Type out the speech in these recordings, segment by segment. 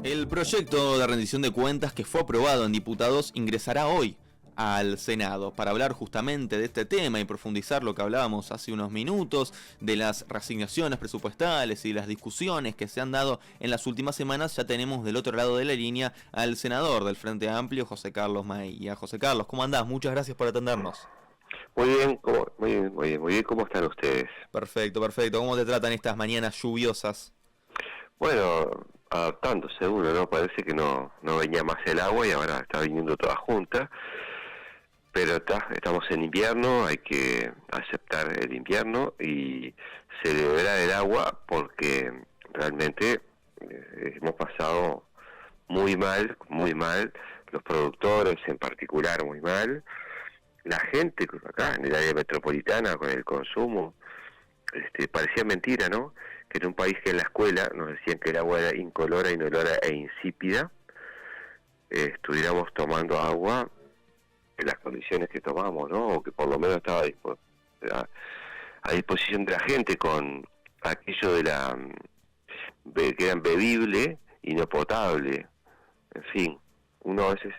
El proyecto de rendición de cuentas que fue aprobado en diputados ingresará hoy al Senado para hablar justamente de este tema y profundizar lo que hablábamos hace unos minutos, de las reasignaciones presupuestales y las discusiones que se han dado en las últimas semanas. Ya tenemos del otro lado de la línea al senador del Frente Amplio, José Carlos Maía. José Carlos, ¿cómo andás? Muchas gracias por atendernos. Muy bien, muy bien, ¿cómo están ustedes? Perfecto, perfecto. ¿Cómo te tratan estas mañanas lluviosas? Bueno, adaptándose uno, ¿no? Parece que no venía más el agua y ahora está viniendo toda junta, pero estamos en invierno, hay que aceptar el invierno y celebrar el agua porque realmente hemos pasado muy mal, los productores en particular muy mal, la gente acá en el área metropolitana con el consumo. Parecía mentira, ¿no? Que en un país que en la escuela nos decían que el agua era incolora, inolora e insípida, estuviéramos tomando agua en las condiciones que tomamos, ¿no? O que por lo menos estaba a disposición de la gente con aquello que era bebible y no potable. En fin, uno a veces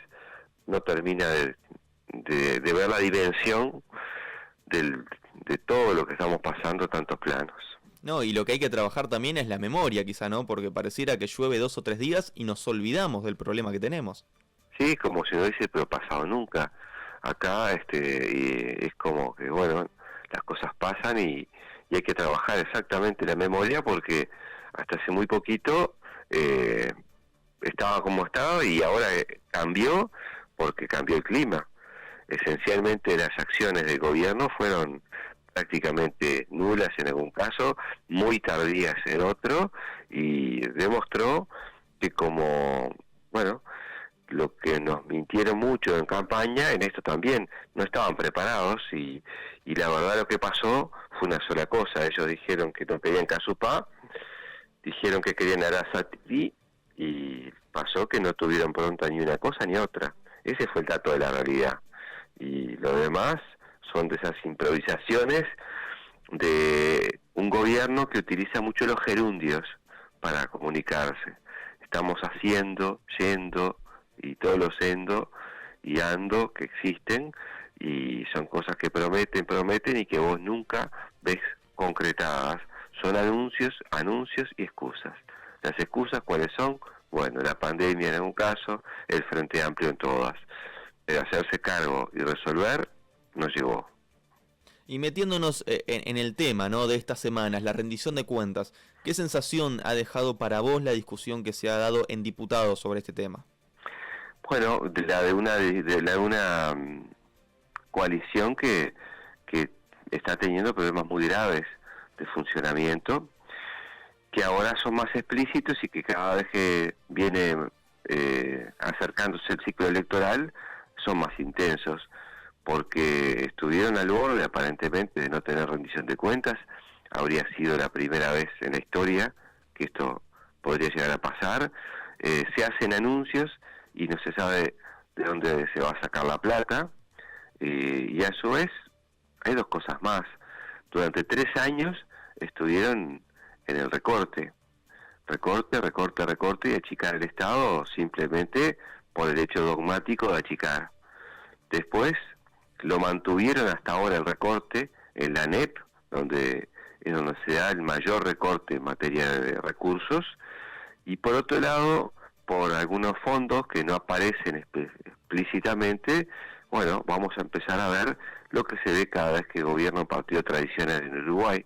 no termina de ver la dimensión de todo lo que estamos pasando, tantos planos. No, y lo que hay que trabajar también es la memoria, quizá, ¿no? Porque pareciera que llueve 2 o 3 días y nos olvidamos del problema que tenemos. Sí, como si no hubiese pero pasado nunca. Acá y es como que, bueno, las cosas pasan y hay que trabajar exactamente la memoria porque hasta hace muy poquito estaba como estaba y ahora cambió porque cambió el clima. Esencialmente las acciones del gobierno fueron prácticamente nulas en algún caso, muy tardías en otro, y demostró que como, bueno, lo que nos mintieron mucho en campaña, en esto también no estaban preparados y la verdad lo que pasó fue una sola cosa. Ellos dijeron que no querían Casupá, dijeron que querían Arasatí y pasó que no tuvieron pronta ni una cosa ni otra. Ese fue el dato de la realidad. Y lo demás son de esas improvisaciones de un gobierno que utiliza mucho los gerundios para comunicarse. Estamos haciendo, yendo y todos los endo y ando que existen y son cosas que prometen y que vos nunca ves concretadas. Son anuncios y excusas. Las excusas, ¿cuáles son? Bueno, la pandemia en un caso, el Frente Amplio en todas. Pero hacerse cargo y resolver no llegó. Y metiéndonos en el tema, ¿no?, de estas semanas, la rendición de cuentas, ¿qué sensación ha dejado para vos la discusión que se ha dado en diputados sobre este tema? Bueno, de la de una coalición que está teniendo problemas muy graves de funcionamiento, que ahora son más explícitos y que cada vez que viene acercándose el ciclo electoral son más intensos, porque estuvieron al borde aparentemente de no tener rendición de cuentas. Habría sido la primera vez en la historia que esto podría llegar a pasar. Se hacen anuncios y no se sabe de dónde se va a sacar la plata, y a su vez hay dos cosas más. Durante 3 años estuvieron en el recorte y achicar el Estado simplemente por el hecho dogmático de achicar. Después lo mantuvieron hasta ahora el recorte en la ANEP, es donde se da el mayor recorte en materia de recursos, y por otro lado, por algunos fondos que no aparecen explícitamente, bueno, vamos a empezar a ver lo que se ve cada vez que gobierna un partido tradicional en Uruguay,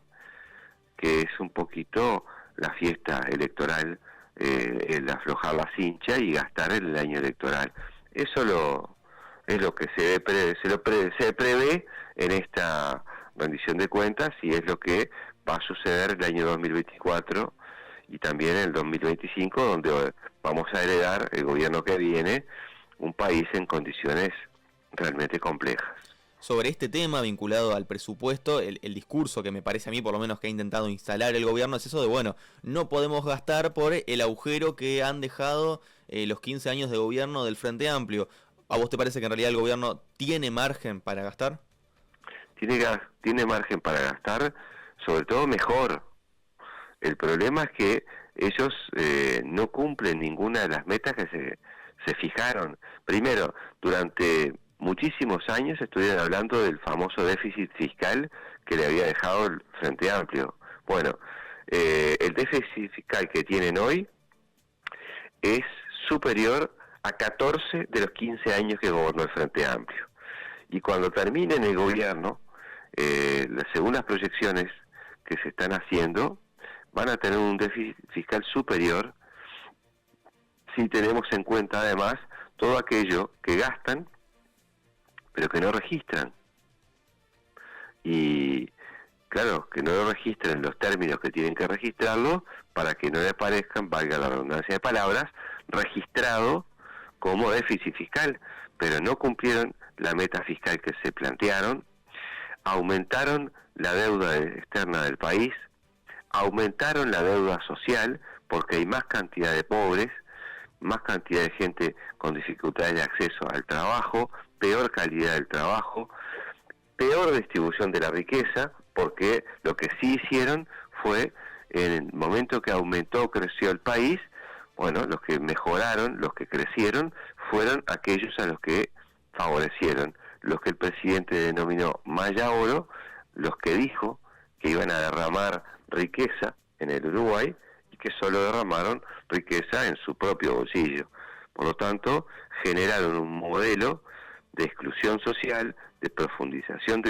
que es un poquito la fiesta electoral, el aflojar la cincha y gastar en el año electoral. Eso es lo que se prevé en esta rendición de cuentas y es lo que va a suceder el año 2024 y también el 2025, donde vamos a heredar el gobierno que viene un país en condiciones realmente complejas. Sobre este tema vinculado al presupuesto, el discurso que me parece a mí, por lo menos, que ha intentado instalar el gobierno es eso de, bueno, no podemos gastar por el agujero que han dejado los 15 años de gobierno del Frente Amplio. ¿A vos te parece que en realidad el gobierno tiene margen para gastar? Tiene margen para gastar, sobre todo mejor. El problema es que ellos no cumplen ninguna de las metas que se fijaron. Primero, durante muchísimos años estuvieron hablando del famoso déficit fiscal que le había dejado el Frente Amplio. Bueno, el déficit fiscal que tienen hoy es superior a 14 de los 15 años que gobernó el Frente Amplio. Y cuando terminen el gobierno, según las proyecciones que se están haciendo, van a tener un déficit fiscal superior si tenemos en cuenta además todo aquello que gastan pero que no registran. Y claro, que no lo registren en los términos que tienen que registrarlo para que no le aparezcan, valga la redundancia de palabras, registrado como déficit fiscal, pero no cumplieron la meta fiscal que se plantearon, aumentaron la deuda externa del país, aumentaron la deuda social porque hay más cantidad de pobres, más cantidad de gente con dificultades de acceso al trabajo, peor calidad del trabajo, peor distribución de la riqueza, porque lo que sí hicieron fue, en el momento que creció el país, bueno, los que mejoraron, los que crecieron, fueron aquellos a los que favorecieron, los que el presidente denominó Maya Oro, los que dijo que iban a derramar riqueza en el Uruguay y que solo derramaron riqueza en su propio bolsillo. Por lo tanto, generaron un modelo de exclusión social, de profundización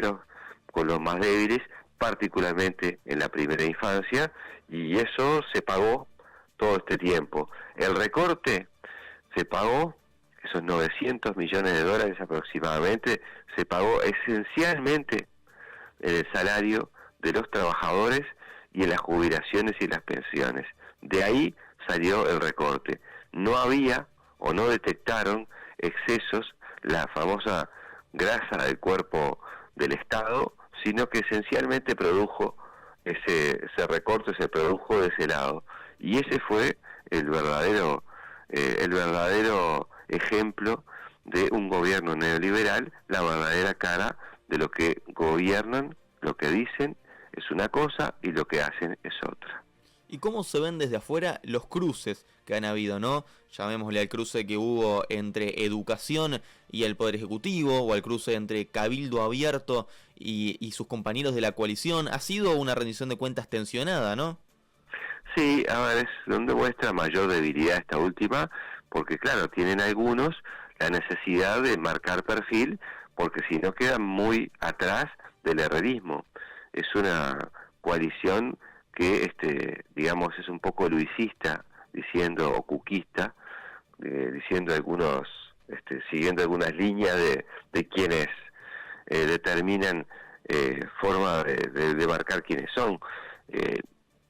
con los más débiles, particularmente en la primera infancia, y eso se pagó todo este tiempo. El recorte se pagó, esos 900 millones de dólares aproximadamente, se pagó esencialmente en el salario de los trabajadores y en las jubilaciones y las pensiones. De ahí salió el recorte. No había o no detectaron excesos, la famosa grasa del cuerpo del Estado, sino que esencialmente produjo ese recorte, se produjo de ese lado. Y ese fue el verdadero ejemplo de un gobierno neoliberal, la verdadera cara de lo que gobiernan, lo que dicen es una cosa y lo que hacen es otra. ¿Y cómo se ven desde afuera los cruces que han habido, no? Llamémosle al cruce que hubo entre educación y el Poder Ejecutivo, o al cruce entre Cabildo Abierto y sus compañeros de la coalición. Ha sido una rendición de cuentas tensionada, ¿no? Sí, a ver, es donde muestra mayor debilidad esta última, porque claro, tienen algunos la necesidad de marcar perfil, porque si no quedan muy atrás del herrerismo. Es una coalición que, digamos, es un poco luisista, diciendo, o cuquista, diciendo algunos, siguiendo algunas líneas de quienes determinan forma de marcar quiénes son. Es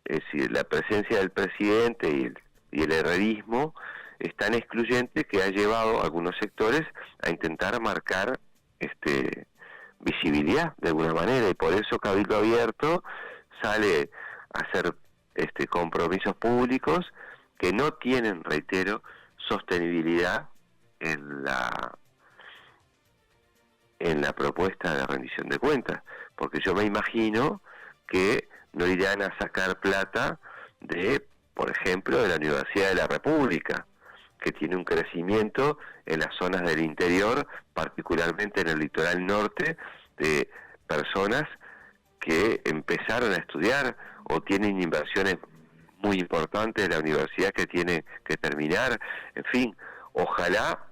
decir, la presencia del presidente y el herrerismo es tan excluyente que ha llevado a algunos sectores a intentar marcar visibilidad de alguna manera, y por eso Cabildo Abierto sale a hacer compromisos públicos que no tienen, reitero, sostenibilidad en la propuesta de rendición de cuentas, porque yo me imagino que no irán a sacar plata de, por ejemplo, de la Universidad de la República, que tiene un crecimiento en las zonas del interior, particularmente en el litoral norte, de personas que empezaron a estudiar o tienen inversiones muy importantes de la universidad que tiene que terminar. En fin, ojalá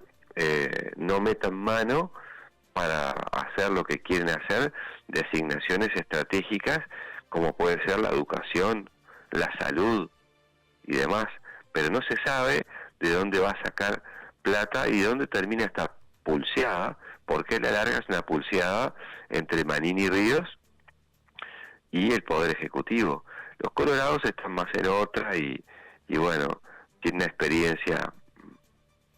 no metan mano para hacer lo que quieren hacer de asignaciones estratégicas, como puede ser la educación, la salud y demás, pero no se sabe de dónde va a sacar plata y de dónde termina esta pulseada, porque a la larga es una pulseada entre Manín y Ríos y el Poder Ejecutivo. Los colorados están más en otra y bueno, tienen una experiencia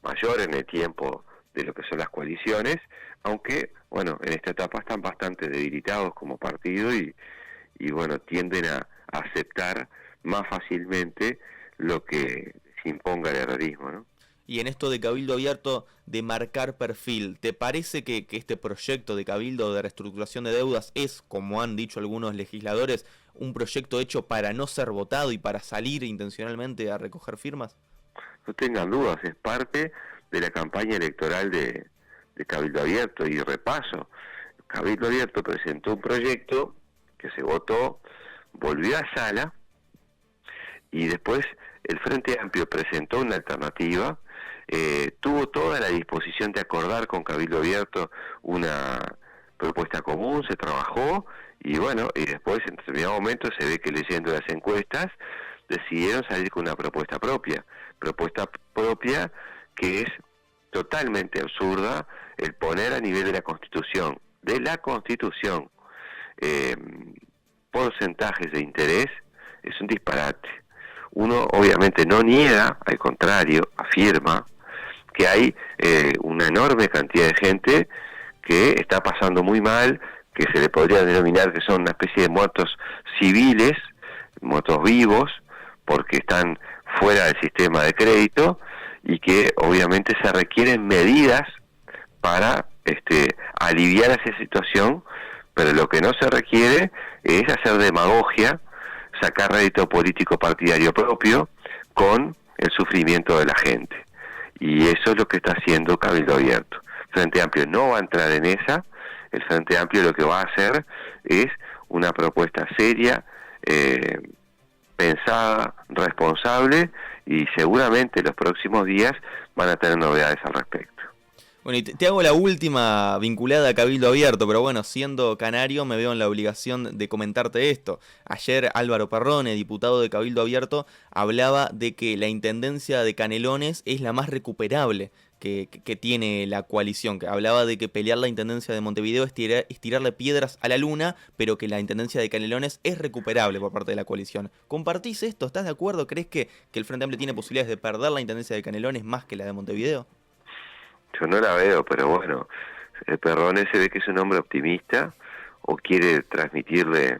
mayor en el tiempo de lo que son las coaliciones, aunque bueno, en esta etapa están bastante debilitados como partido y bueno, tienden a aceptar más fácilmente lo que se imponga el herrerismo, ¿no? Y en esto de Cabildo Abierto, de marcar perfil, ¿te parece que este proyecto de Cabildo de reestructuración de deudas es, como han dicho algunos legisladores, un proyecto hecho para no ser votado y para salir intencionalmente a recoger firmas? No tengan dudas, es parte de la campaña electoral de Cabildo Abierto. Y repaso, Cabildo Abierto presentó un proyecto que se votó, volvió a sala, y después el Frente Amplio presentó una alternativa, tuvo toda la disposición de acordar con Cabildo Abierto una propuesta común, se trabajó, y bueno, y después en determinado momento se ve que leyendo las encuestas decidieron salir con una propuesta propia que es totalmente absurda el poner a nivel de la Constitución, eh, porcentajes de interés. Es un disparate. Uno obviamente no niega, al contrario, afirma que hay una enorme cantidad de gente que está pasando muy mal, que se le podría denominar que son una especie de muertos civiles, muertos vivos, porque están fuera del sistema de crédito, y que obviamente se requieren medidas para aliviar esa situación, pero lo que no se requiere es hacer demagogia, sacar rédito político partidario propio con el sufrimiento de la gente. Y eso es lo que está haciendo Cabildo Abierto. Frente Amplio no va a entrar en esa. El Frente Amplio lo que va a hacer es una propuesta seria, pensada, responsable, y seguramente los próximos días van a tener novedades al respecto. Bueno, y te hago la última vinculada a Cabildo Abierto, pero bueno, siendo canario me veo en la obligación de comentarte esto. Ayer Álvaro Perrone, diputado de Cabildo Abierto, hablaba de que la intendencia de Canelones es la más recuperable que tiene la coalición, que hablaba de que pelear la intendencia de Montevideo es tirarle piedras a la luna, pero que la intendencia de Canelones es recuperable por parte de la coalición. ¿Compartís esto? ¿Estás de acuerdo? ¿Crees que el Frente Amplio tiene posibilidades de perder la intendencia de Canelones más que la de Montevideo? Yo no la veo, pero bueno, el Perrone se ve que es un hombre optimista o quiere transmitirle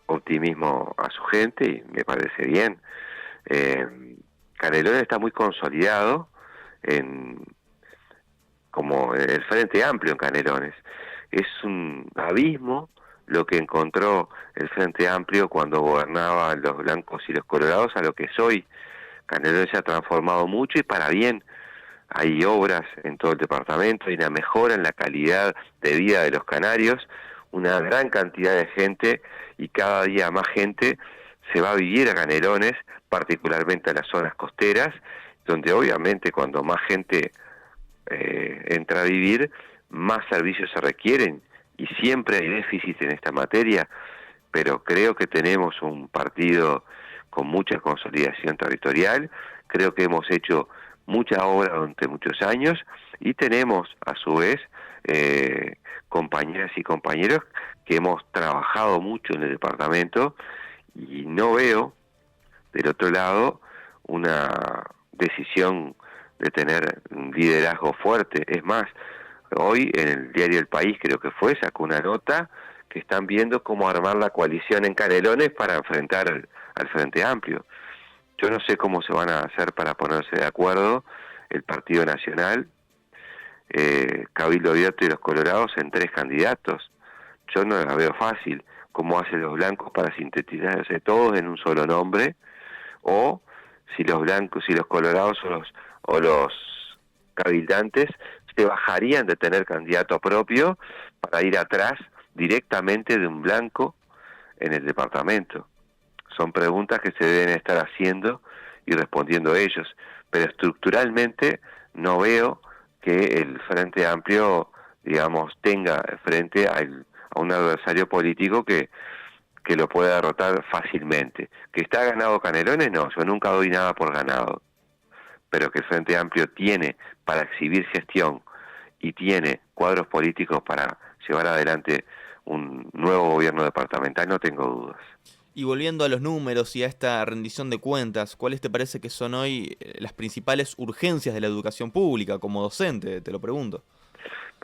optimismo a su gente, y me parece bien. Canelones está muy consolidado como el Frente Amplio en Canelones. Es un abismo lo que encontró el Frente Amplio cuando gobernaban los blancos y los colorados a lo que es hoy. Canelones se ha transformado mucho y para bien. Hay obras en todo el departamento, hay una mejora en la calidad de vida de los canarios, una gran cantidad de gente, y cada día más gente se va a vivir a Canelones, particularmente a las zonas costeras, donde obviamente cuando más gente entra a vivir, más servicios se requieren, y siempre hay déficit en esta materia, pero creo que tenemos un partido con mucha consolidación territorial, creo que hemos hecho mucha obra durante muchos años, y tenemos a su vez compañeras y compañeros que hemos trabajado mucho en el departamento, y no veo del otro lado una decisión de tener un liderazgo fuerte. Es más, hoy en el diario El País, creo que fue, sacó una nota que están viendo cómo armar la coalición en Canelones para enfrentar al Frente Amplio. Yo no sé cómo se van a hacer para ponerse de acuerdo el Partido Nacional, Cabildo Abierto y los Colorados en 3 candidatos. Yo no la veo fácil. ¿Cómo hacen los blancos para sintetizarse todos en un solo nombre? O si los blancos y los colorados o los cabildantes se bajarían de tener candidato propio para ir atrás directamente de un blanco en el departamento. Son preguntas que se deben estar haciendo y respondiendo ellos, pero estructuralmente no veo que el Frente Amplio, digamos, tenga frente a un adversario político que lo pueda derrotar fácilmente. ¿Que está ganado Canelones? No, yo nunca doy nada por ganado, pero que el Frente Amplio tiene para exhibir gestión y tiene cuadros políticos para llevar adelante un nuevo gobierno departamental, no tengo dudas. Y volviendo a los números y a esta rendición de cuentas, ¿cuáles te parece que son hoy las principales urgencias de la educación pública como docente? Te lo pregunto.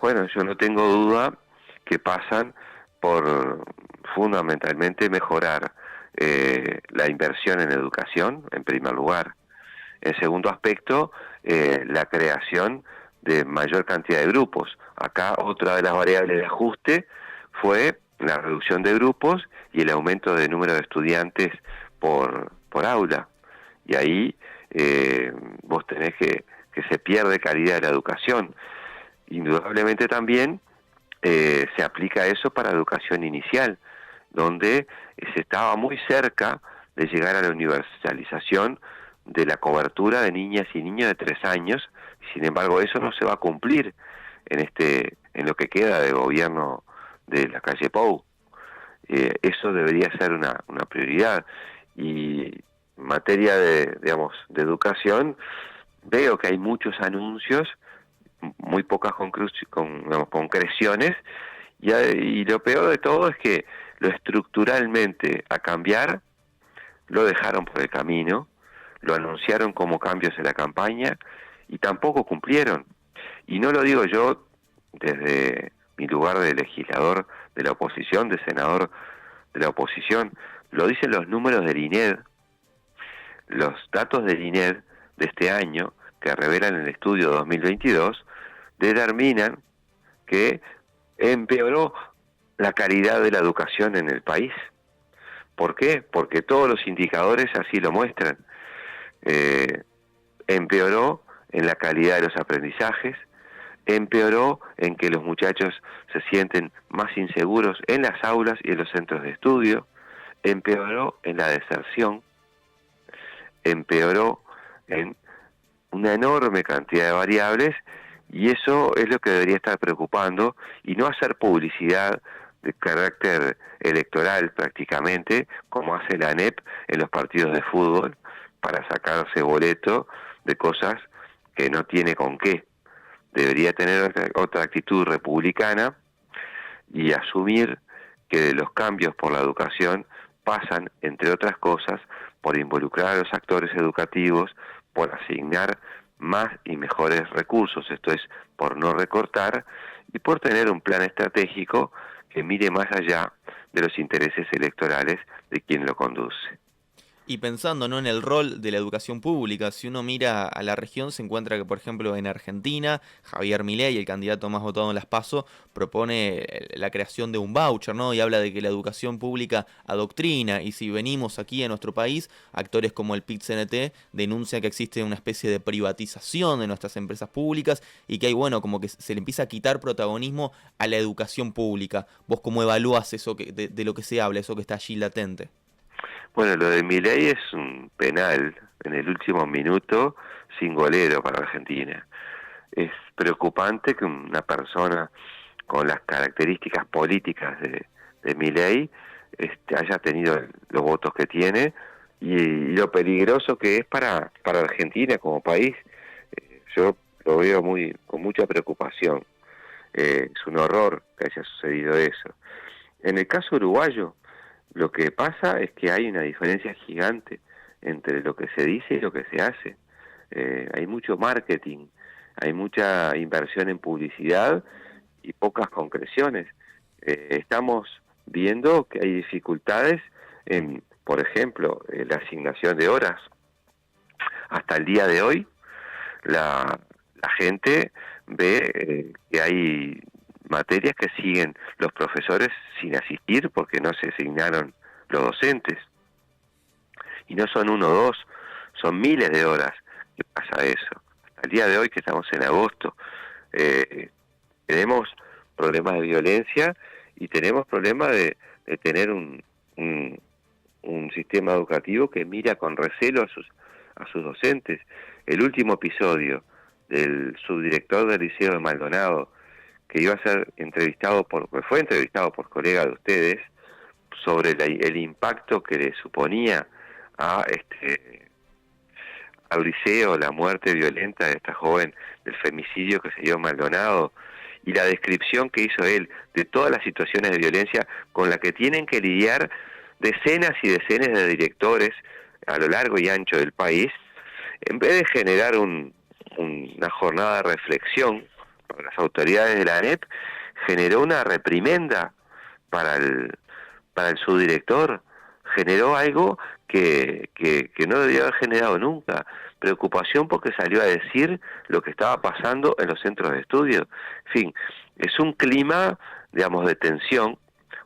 Bueno, yo no tengo duda que pasan por fundamentalmente mejorar la inversión en educación, en primer lugar. En segundo aspecto, la creación de mayor cantidad de grupos. Acá otra de las variables de ajuste fue la reducción de grupos y el aumento de número de estudiantes por aula. Y ahí vos tenés que se pierde calidad de la educación. Indudablemente también se aplica eso para la educación inicial, donde se estaba muy cerca de llegar a la universalización de la cobertura de niñas y niños de 3 años. Sin embargo, eso no se va a cumplir en lo que queda de gobierno de la calle Pou. Eso debería ser una prioridad. Y en materia de educación, veo que hay muchos anuncios, muy pocas concreciones, y lo peor de todo es que lo estructuralmente a cambiar lo dejaron por el camino, lo anunciaron como cambios en la campaña y tampoco cumplieron. Y no lo digo yo desde mi lugar de legislador de la oposición, de senador de la oposición, lo dicen los números del INED. Los datos del INED de este año, que revelan el estudio 2022, determinan que empeoró la calidad de la educación en el país. ¿Por qué? Porque todos los indicadores así lo muestran. Empeoró en la calidad de los aprendizajes, empeoró en que los muchachos se sienten más inseguros en las aulas y en los centros de estudio, empeoró en la deserción, empeoró en una enorme cantidad de variables, y eso es lo que debería estar preocupando, y no hacer publicidad de carácter electoral prácticamente, como hace la ANEP en los partidos de fútbol, para sacarse boleto de cosas que no tiene con qué. Debería tener otra actitud republicana y asumir que los cambios por la educación pasan, entre otras cosas, por involucrar a los actores educativos, por asignar más y mejores recursos, esto es, por no recortar, y por tener un plan estratégico que mire más allá de los intereses electorales de quien lo conduce. Y pensando, ¿no?, en el rol de la educación pública, si uno mira a la región, se encuentra que, por ejemplo, en Argentina, Javier Milei, el candidato más votado en las PASO, propone la creación de un voucher, ¿no? Y habla de que la educación pública adoctrina, y si venimos aquí a nuestro país, actores como el PIT-CNT denuncian que existe una especie de privatización de nuestras empresas públicas y que hay, bueno, como que se le empieza a quitar protagonismo a la educación pública. ¿Vos cómo evalúas eso de lo que se habla, eso que está allí latente? Bueno, lo de Milei es un penal en el último minuto sin golero para Argentina. Es preocupante que una persona con las características políticas de Milei haya tenido los votos que tiene, y lo peligroso que es para Argentina como país. Yo lo veo con mucha preocupación. Es un horror que haya sucedido eso. En el caso uruguayo, lo que pasa es que hay una diferencia gigante entre lo que se dice y lo que se hace. Hay mucho marketing, hay mucha inversión en publicidad y pocas concreciones. Estamos viendo que hay dificultades en, por ejemplo, la asignación de horas. Hasta el día de hoy, la gente ve que hay materias que siguen los profesores sin asistir porque no se asignaron los docentes. Y no son 1 o 2, son miles de horas que pasa eso. Hasta el día de hoy, que estamos en agosto, tenemos problemas de violencia y tenemos problemas de tener un sistema educativo que mira con recelo a sus docentes. El último episodio del subdirector del Liceo de Maldonado, que iba a ser fue entrevistado por colegas de ustedes, sobre el impacto que le suponía al liceo la muerte violenta de esta joven, del femicidio que se dio en Maldonado, y la descripción que hizo él de todas las situaciones de violencia con las que tienen que lidiar decenas y decenas de directores a lo largo y ancho del país. En vez de generar una jornada de reflexión para las autoridades de la ANEP, generó una reprimenda para el subdirector, generó algo que no debería haber generado nunca. preocupación porque salió a decir lo que estaba pasando en los centros de estudio. En fin, es un clima, digamos, de tensión,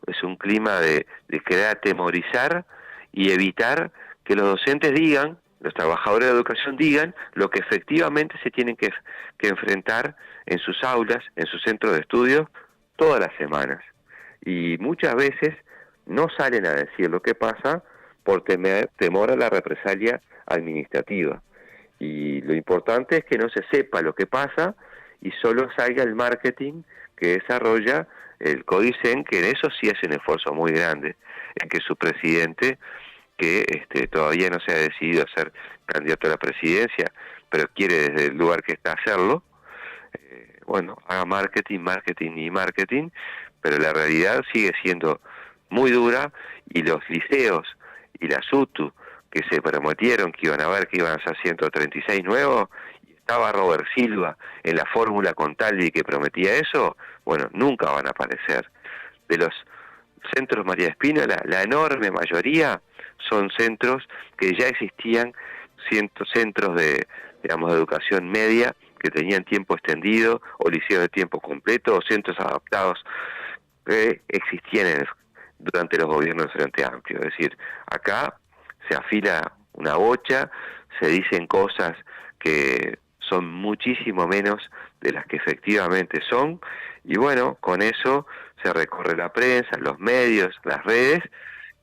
es un clima de querer atemorizar y evitar que los docentes digan, los trabajadores de educación digan lo que efectivamente se tienen que enfrentar en sus aulas, en sus centros de estudio, todas las semanas. Y muchas veces no salen a decir lo que pasa por temor a la represalia administrativa. Y lo importante es que no se sepa lo que pasa y solo salga el marketing que desarrolla el Codicen, que en eso sí hace un esfuerzo muy grande, en que su presidente, que todavía no se ha decidido a ser candidato a la presidencia, pero quiere desde el lugar que está hacerlo, haga marketing, pero la realidad sigue siendo muy dura y los liceos y la SUTU que se prometieron que iban a ser 136 nuevos, y estaba Robert Silva en la fórmula contable que prometía eso, nunca van a aparecer. De los centros María Espínola, la enorme mayoría son centros que ya existían, centros de educación media que tenían tiempo extendido, o liceos de tiempo completo, o centros adaptados que existían durante los gobiernos del Frente Amplio. Es decir, acá se afila una bocha, se dicen cosas que son muchísimo menos de las que efectivamente son, y con eso se recorre la prensa, los medios, las redes,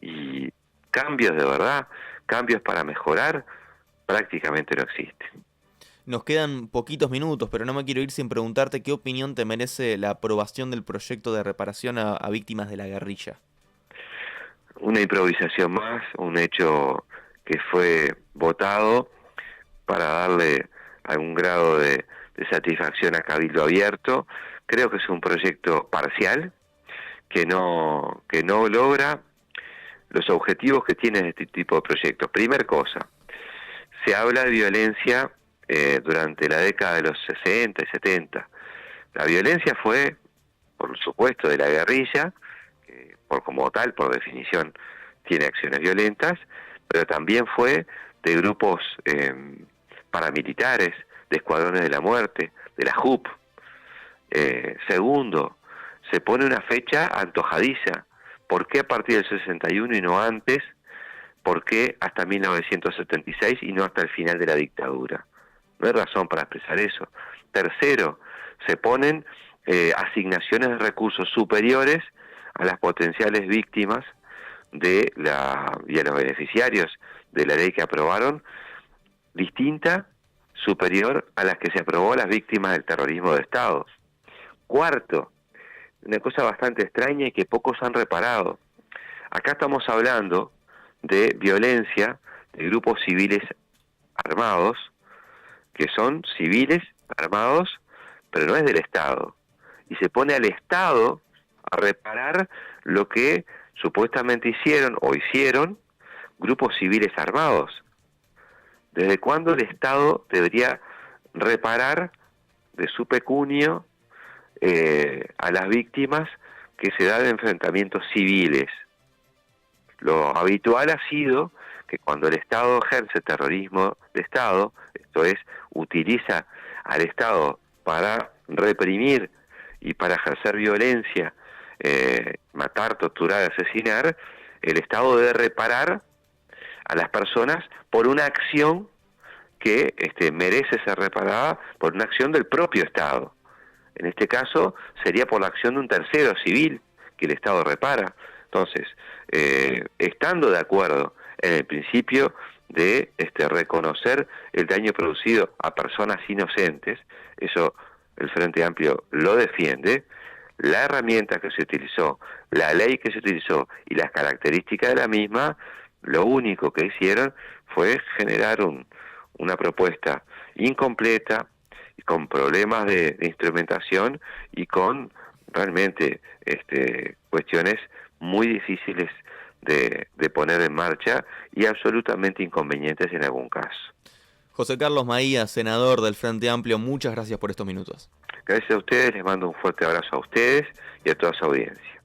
y cambios de verdad, cambios para mejorar, prácticamente no existen. Nos quedan poquitos minutos, pero no me quiero ir sin preguntarte qué opinión te merece la aprobación del proyecto de reparación a víctimas de la guerrilla. Una improvisación más, un hecho que fue votado para darle algún grado de satisfacción a Cabildo Abierto. Creo que es un proyecto parcial, que no logra los objetivos que tiene este tipo de proyectos. Primer cosa, se habla de violencia durante la década de los 60 y 70. La violencia fue, por supuesto, de la guerrilla, que como tal, por definición, tiene acciones violentas, pero también fue de grupos paramilitares, de escuadrones de la muerte, de la JUP. Segundo, se pone una fecha antojadiza. ¿Por qué a partir del 61 y no antes? ¿Por qué hasta 1976 y no hasta el final de la dictadura? No hay razón para expresar eso. Tercero, se ponen asignaciones de recursos superiores a las potenciales víctimas y a los beneficiarios de la ley que aprobaron, distinta, superior a las que se aprobó a las víctimas del terrorismo de Estado. Cuarto, una cosa bastante extraña y que pocos han reparado. Acá estamos hablando de violencia de grupos civiles armados, que son civiles armados, pero no es del Estado. Y se pone al Estado a reparar lo que supuestamente hicieron grupos civiles armados. ¿Desde cuándo el Estado debería reparar de su pecunio a las víctimas que se dan de enfrentamientos civiles? Lo habitual ha sido que cuando el Estado ejerce terrorismo de Estado, esto es, utiliza al Estado para reprimir y para ejercer violencia, matar, torturar, asesinar, el Estado debe reparar a las personas por una acción que merece ser reparada por una acción del propio Estado. En este caso sería por la acción de un tercero civil que el Estado repara. Entonces, estando de acuerdo en el principio de reconocer el daño producido a personas inocentes, eso el Frente Amplio lo defiende, la herramienta que se utilizó, la ley que se utilizó y las características de la misma, lo único que hicieron fue generar una propuesta incompleta, con problemas de instrumentación y con realmente cuestiones muy difíciles de poner en marcha y absolutamente inconvenientes en algún caso. José Carlos Maía, senador del Frente Amplio, muchas gracias por estos minutos. Gracias a ustedes, les mando un fuerte abrazo a ustedes y a toda su audiencia.